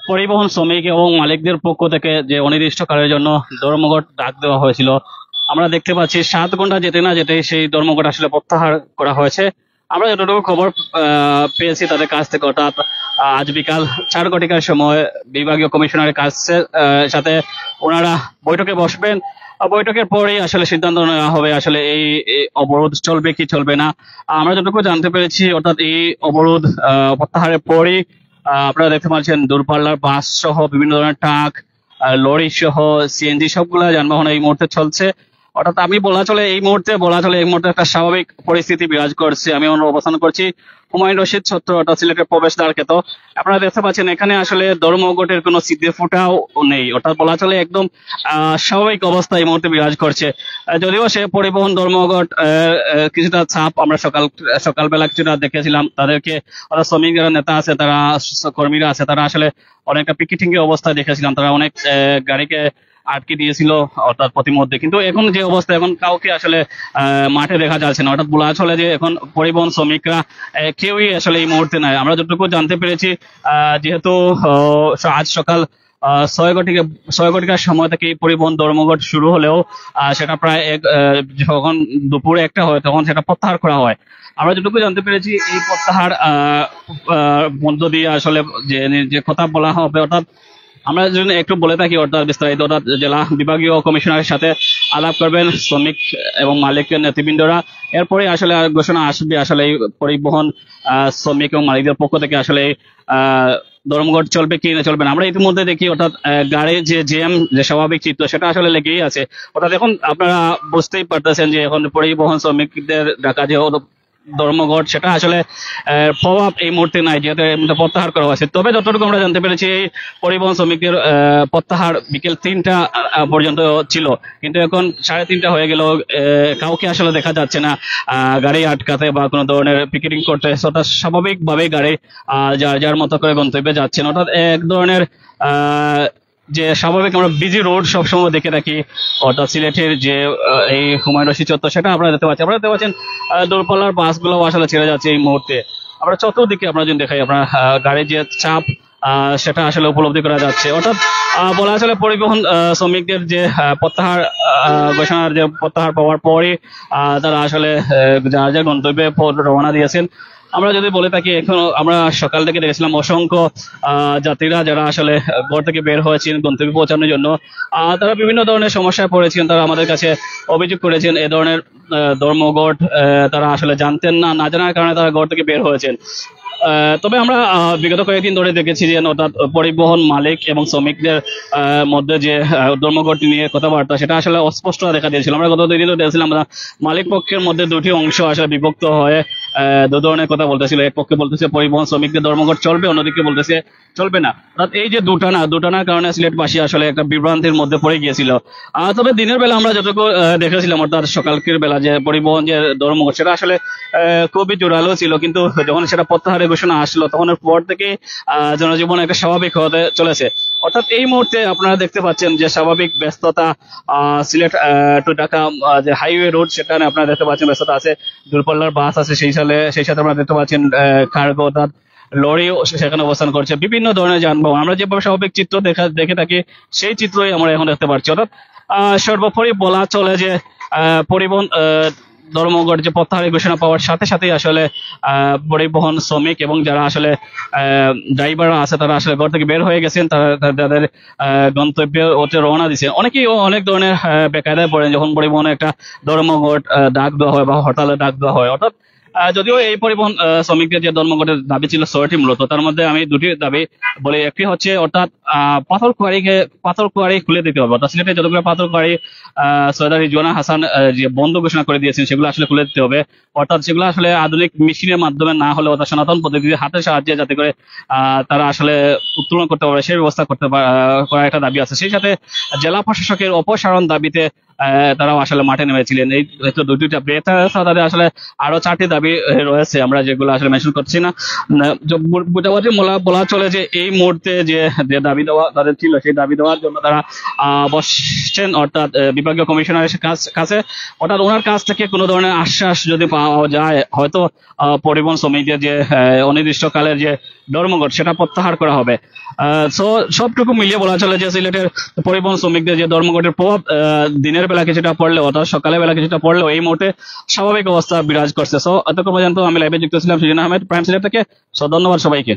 পরিবহন শ্রমিক এবং মালিকদের পক্ষ থেকে যে অনির্দিষ্টকালের জন্য ধর্মঘট ডাক দেওয়া হয়েছিল, আমরা দেখতে পাচ্ছি 7 ঘন্টা যেতে না যেতে সেই ধর্মঘট আসলে প্রত্যাহার করা হয়েছে। আমরা যতটুকু খবর পেয়েছি তাদের কাছ থেকে, অর্থাৎ আজ বিকাল 4 ঘটিকার সময় বিভাগীয় কমিশনারের কাছে সাথে ওনারা বৈঠকে বসবেন। বৈঠকের পরেই আসলে সিদ্ধান্ত নেওয়া হবে আসলে এই এই অবরোধ চলবে কি চলবে না। আমরা যতটুকু জানতে পেরেছি, অর্থাৎ এই অবরোধ প্রত্যাহারের পরেই আপনারা দেখতে পাচ্ছেন দূরপাল্লার বাস সহ বিভিন্ন ধরনের ট্রাক, লরি সহ সিএনজি সবগুলা যানবাহন এই মুহূর্তে চলছে। অর্থাৎ এই মুহূর্তে একটা স্বাভাবিক পরিস্থিতি বিরাজ করছে। আমি অবস্থান করছি হুমায়ুন রশিদ চত্বর, অর্থাৎ সিলেটের প্রবেশদ্বার ক্ষেত্র। আপনারা দেখতে পাচ্ছেন এখানে আসলে ধর্মঘটের কোনো ছিদ্র ফোঁটাও নেই, অর্থাৎ বলা চলে একদম স্বাভাবিক অবস্থা এই মুহূর্তে বিরাজ করছে। যদিও সে পরিবহন ধর্মঘট কিছুটা চাপ আমরা সকালবেলা কিছুটা দেখেছিলাম তাদেরকে, অর্থাৎ শ্রমিক যারা নেতা আছে, তারা কর্মীরা আছে, তারা আসলে অনেকটা পিকেটিং এর অবস্থায় দেখেছিলাম, তারা অনেক গাড়িকে আটকে দিয়েছিল অর্থাৎ প্রতিমধ্যে। কিন্তু এখন যে অবস্থা, এখন কাউকে আসলে মাঠে দেখা যাচ্ছে না, অর্থাৎ বলা চলে যে এখন পরিবহন শ্রমিকরা কেউই আসলে এই মুহূর্তে নাই। আমরা যতটুকু জানতে পেরেছি, যেহেতু আজ সকাল 6 ঘটিকার সময় থেকে এই পরিবহন ধর্মঘট শুরু হলেও সেটা প্রায় যখন দুপুরে 1টা হয় তখন সেটা প্রত্যাহার করা হয়। আমরা যতটুকু জানতে পেরেছি এই প্রত্যাহার মধ্য দিয়ে আসলে যে কথা বলা হবে, অর্থাৎ আমরা যদি একটু বলে থাকি অর্থাৎ বিস্তারিত, অর্থাৎ জেলা বিভাগীয় কমিশনারের সাথে আলাপ করবেন শ্রমিক এবং মালিকের নেতৃবৃন্দরা। এরপরে আসলে ঘোষণা আসবে আসলে এই পরিবহন শ্রমিক এবং মালিকদের পক্ষ থেকে আসলে ধর্মঘট চলবে কি না চলবে না। আমরা ইতিমধ্যে দেখি অর্থাৎ গাড়ির যে জ্যাম, যে স্বাভাবিক চিত্র, সেটা আসলে লেগেই আছে। অর্থাৎ এখন আপনারা বুঝতেই পারতেছেন যে এখন পরিবহন শ্রমিকদের ডাকা যে ধর্মঘট, সেটা আসলে প্রভাব এই মুহূর্তে নাই, যেহেতু প্রত্যাহার করা হয়েছে। তবে যতটুকু আমরা জানতে পেরেছি এই পরিবহন শ্রমিকদের প্রত্যাহার বিকেল 3টা পর্যন্ত ছিল, কিন্তু এখন 3:30 হয়ে গেল, কাউকে আসলে দেখা যাচ্ছে না গাড়ি আটকাতে বা কোনো ধরনের পিকেটিং করতে। অর্থাৎ স্বাভাবিকভাবে গাড়ি যার যার মতো করে গন্তব্যে যাচ্ছেন। অর্থাৎ এক ধরনের যে স্বাভাবিক আমরা বিজি রোড সবসময় দেখে থাকি, অর্থাৎ সিলেটের যে এই হুমায়ুন রশিদ চত্বর, সেটা আপনারা দেখতে পাচ্ছেন দূরপাল্লার বাসগুলো আসলে ছেড়ে যাচ্ছে এই মুহূর্তে। আমরা চতুর্দিকে আমরা যদি দেখাই, আপনার গাড়ির যে চাপ সেটা আসলে উপলব্ধি করা যাচ্ছে। অর্থাৎ বলা আসলে পরিবহন শ্রমিকদের যে প্রত্যাহার ঘোষণার যে প্রত্যাহার পাওয়ার পরে তারা আসলে যার যার গন্তব্যে রওনা দিয়েছেন। আমরা যদি বলে থাকি, এখন আমরা সকাল থেকে দেখেছিলাম অসংখ্য যাত্রীরা যারা আসলে ঘর থেকে বের হয়েছেন গন্তব্যে পৌঁছানোর জন্য। তারা বিভিন্ন ধরনের সমস্যায় পড়েছেন, তারা আমাদের কাছে অভিযোগ করেছেন এ ধরনের ধর্মঘট তারা আসলে জানতেন না, না জানার কারণে তারা ঘর থেকে বের হয়েছেন। তবে আমরা বিগত কয়েকদিন ধরে দেখেছি যে অর্থাৎ পরিবহন মালিক এবং শ্রমিকদের মধ্যে যে ধর্মঘট নিয়ে কথাবার্তা, সেটা আসলে অস্পষ্ট দেখা দিয়েছিল। আমরা গত 2 দিন দেখছিলাম মালিক পক্ষের মধ্যে দুটি অংশ আসলে বিভক্ত হয়ে দু ধরনের কথা বলতেছিল। এক পক্ষে বলতেছে পরিবহন শ্রমিকদের ধর্মঘট চলবে, অন্যদিকে বলতেছে চলবে না। অর্থাৎ এই যে দুটানার কারণে সিলেটবাসী আসলে একটা বিভ্রান্তির মধ্যে পড়ে গিয়েছিল। তবে দিনের বেলা আমরা যতটুকু দেখেছিলাম, অর্থাৎ সকালকের বেলা যে পরিবহন যে ধর্মঘট, সেটা আসলে খুবই জোরালো ছিল। কিন্তু যখন সেটা প্রত্যাহারের ঘোষণা আসলো তখনের পর থেকে জনজীবন একটা স্বাভাবিক হতে চলেছে। অর্থাৎ এই মুহূর্তে আপনারা দেখতে পাচ্ছেন যে স্বাভাবিক ব্যস্ততা সিলেট টু ঢাকা যে হাইওয়ে রোড, সেখানে আপনারা দেখতে পাচ্ছেন ব্যস্ততা আছে, দূরপাল্লার বাস আছে, সেই সাথে আপনারা দেখতে পাচ্ছেন কার্গো অর্থাৎ লরিও সেখানে অবস্থান করছে, বিভিন্ন ধরনের যানবাহন। আমরা যেভাবে স্বাভাবিক চিত্র দেখে থাকি সেই চিত্রই আমরা এখন দেখতে পাচ্ছি। অর্থাৎ সর্বোপরি বলা চলে যে পরিবহন ধর্মঘট যে প্রত্যাহারের ঘোষণা পাওয়ার সাথে সাথেই আসলে পরিবহন শ্রমিক এবং যারা আসলে ড্রাইভাররা আছে, তারা আসলে ঘর থেকে বের হয়ে গেছেন, তারা তাদের গন্তব্যে ওতে রওনা দিচ্ছে। অনেকেই অনেক ধরনের বেকায়দায় পড়েন যখন পরিবহনে একটা ধর্মঘট ডাক দেওয়া হয় বা হরতালের ডাক দেওয়া হয়। অর্থাৎ যদিও এই পরিবহন শ্রমিকদের যে ধর্মঘটের দাবি ছিল 6টি, মূলত তার মধ্যে আমি 2টি দাবি বলি। একটি হচ্ছে অর্থাৎ পাথর কোয়ারি খুলে দিতে হবে। অর্থাৎ সিলেটে যতগুলো পাথর কোয়ারি সৈয়দা রিজওয়ানা হাসান যে বন্ধ ঘোষণা করে দিয়েছেন, সেগুলো আসলে খুলে দিতে হবে। অর্থাৎ সেগুলো আসলে আধুনিক মেশিনের মাধ্যমে না হলে অর্থাৎ সনাতন পদ্ধতিতে হাতের সাহায্যে যাতে করে তারা আসলে উত্তোলন করতে পারে সেই ব্যবস্থা করার একটা দাবি আছে। সেই সাথে জেলা প্রশাসকের অপসারণ দাবিতে তারাও আসলে মাঠে নেমেছিলেন। এই হয়তো দুইটা এছাড়া তাদের আসলে আরো 4টি দাবি রয়েছে, আমরা যেগুলো আসলে মেনশন করছি না। মোটামুটি বলা চলে যে এই মুহূর্তে যে যে দাবি দেওয়া তাদের ছিল, সেই দাবি দেওয়ার জন্য তারা বসছেন, অর্থাৎ বিভাগীয় কমিশনারের কাছে। অর্থাৎ ওনার কাছ থেকে কোনো ধরনের আশ্বাস যদি পাওয়া যায়, হয়তো পরিবহন শ্রমিকদের যে অনির্দিষ্টকালের যে ধর্মঘট সেটা প্রত্যাহার করা হবে। তো সবটুকু মিলিয়ে বলা চলে যে সিলেটের পরিবহন শ্রমিকদের যে ধর্মঘটের প্রভাব দিনের বেলা কিছুটা পড়লেও, অর্থাৎ সকালের বেলা কিছুটা পড়লেও এই মুহূর্তে স্বাভাবিক অবস্থা বিরাজ করছে। সো এতক্ষণ পর্যন্ত আমি লাইভে যুক্ত ছিলাম সুজন আহমেদ, প্রাইম সিলেট থেকে। সো ধন্যবাদ সবাইকে।